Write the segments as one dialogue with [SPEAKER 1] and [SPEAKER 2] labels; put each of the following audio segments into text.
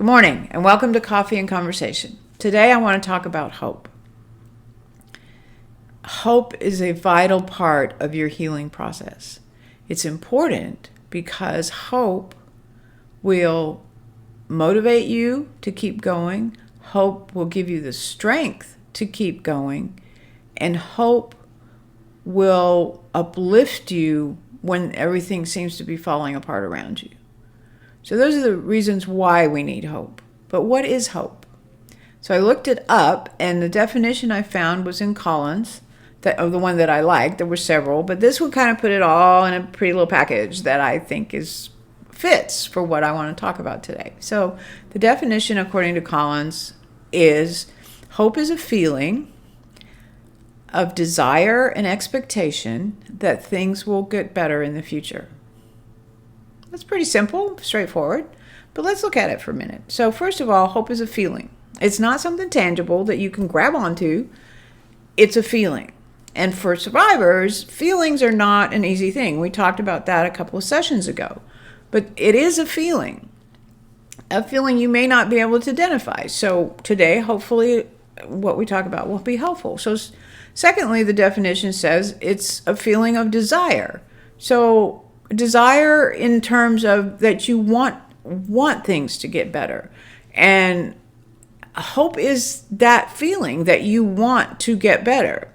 [SPEAKER 1] Good morning and welcome to Coffee and Conversation. Today I want to talk about hope. Hope is a vital part of your healing process. It's important because hope will motivate you to keep going. Hope will give you the strength to keep going. And hope will uplift you when everything seems to be falling apart around you. So those are the reasons why we need hope. But what is hope? So I looked it up, and the definition I found was in Collins, the one that I liked. There were several, but this one kind of put it all in a pretty little package that I think fits for what I want to talk about today. So the definition, according to Collins, is hope is a feeling of desire and expectation that things will get better in the future. That's pretty simple, straightforward, but let's look at it for a minute. So first of all, hope is a feeling. It's not something tangible that you can grab onto. It's a feeling. And for survivors, feelings are not an easy thing. We talked about that a couple of sessions ago. But it is a feeling you may not be able to identify. So today, hopefully, what we talk about will be helpful. So secondly, the definition says it's a feeling of desire. So desire in terms of that you want things to get better. And hope is that feeling that you want to get better.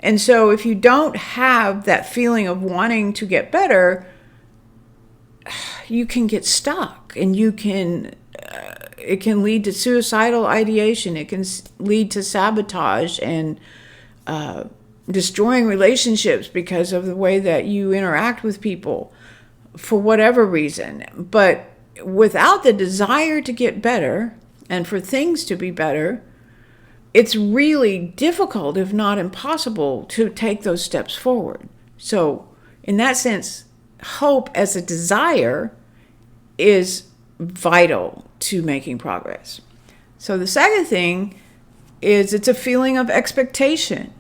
[SPEAKER 1] And so if you don't have that feeling of wanting to get better, you can get stuck, and it can lead to suicidal ideation. It can lead to sabotage and destroying relationships because of the way that you interact with people for whatever reason. But without the desire to get better and for things to be better, it's really difficult, if not impossible, to take those steps forward. So in that sense, hope as a desire is vital to making progress. So the second thing is it's a feeling of expectation.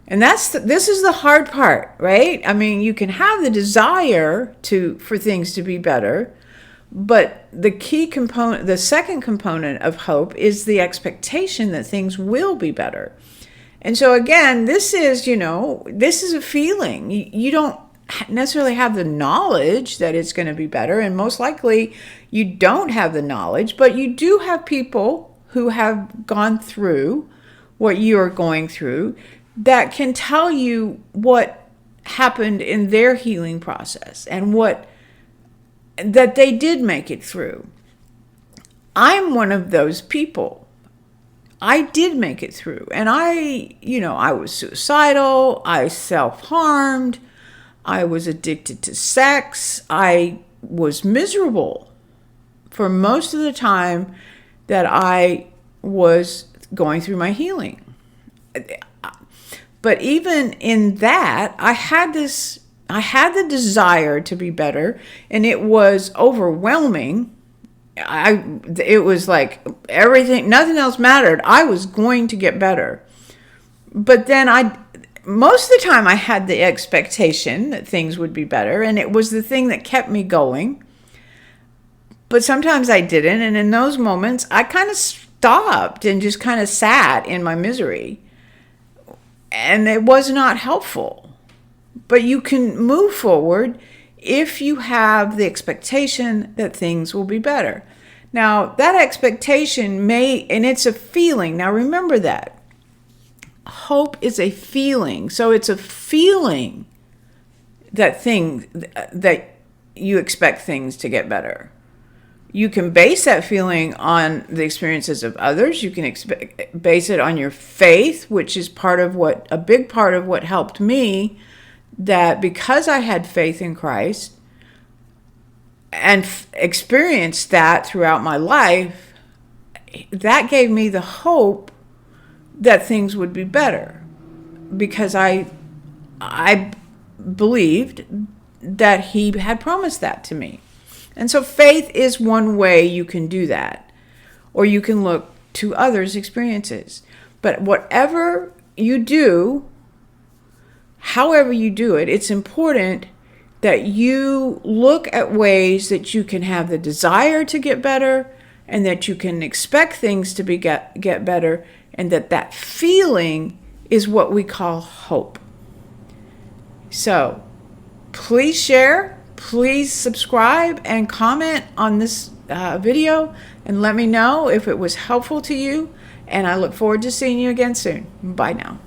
[SPEAKER 1] And this is the hard part, right? I mean, you can have the desire for things to be better, but the key component, the second component of hope is the expectation that things will be better. And so again, this is a feeling. You don't necessarily have the knowledge that it's going to be better, and most likely you don't have the knowledge, but you do have people who have gone through what you are going through that can tell you what happened in their healing process and that they did make it through. I'm one of those people. I did make it through, and I was suicidal, I self-harmed, I was addicted to sex, I was miserable for most of the time that I was going through my healing. But even in that, I had the desire to be better, and it was overwhelming. It was like everything, nothing else mattered. I was going to get better. But then most of the time I had the expectation that things would be better, and it was the thing that kept me going. But sometimes I didn't, and in those moments, I kind of stopped and just kind of sat in my misery. And it was not helpful. But you can move forward if you have the expectation that things will be better. Now, that expectation and it's a feeling. Now, remember that. Hope is a feeling. So it's a feeling that you expect things to get better. You can base that feeling on the experiences of others. You can base it on your faith, which is a big part of what helped me, that because I had faith in Christ and experienced that throughout my life, that gave me the hope that things would be better, because I believed that He had promised that to me. And so faith is one way you can do that, or you can look to others' experiences. But whatever you do, however you do it, it's important that you look at ways that you can have the desire to get better and that you can expect things to get better, and that feeling is what we call hope. So please share, please subscribe and comment on this video, and let me know if it was helpful to you, and I look forward to seeing you again soon. Bye now.